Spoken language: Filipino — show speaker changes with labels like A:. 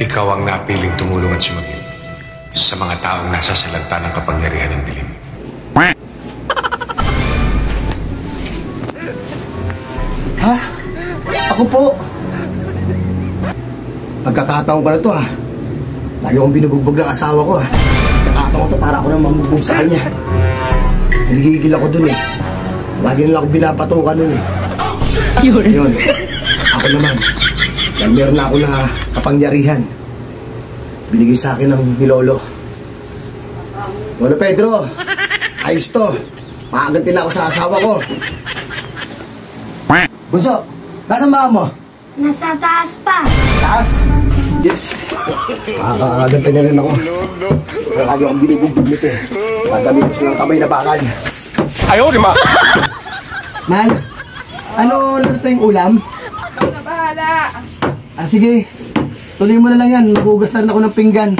A: Ikaw ang napiling tumulong at sumagip sa mga taong nasa salanta ng kapangyarihan ng dilim.
B: Ha? Ako po. Pagkakataon ko na to ha. Lagi akong binubugbog ng asawa ko ha. Pagkakataon ko to para ako nang mamugbog sa kanya. Nagigigil ako dun eh. Lagi nila ako binapatukan dun eh. Yun. Ako naman. Dahil meron na ako na kapangyarihan. Binigay sa akin ng nilolo. Lolo Pedro, ayos to. Makaganti na ako sa asawa ko. Bunso, nasaan mama mo?
C: Nasa taas pa.
B: Taas? Yes. Makakaganti na rin ako. Lagi akong binubugbog nito eh. Madami ko silang kamay na bakal.
A: Ayaw, di ma!
B: Mal, ano luto yung ulam?
D: Ako na bahala.
B: Sige. Tuloy mo na lang yan. Nagugas na rin ako ng pinggan.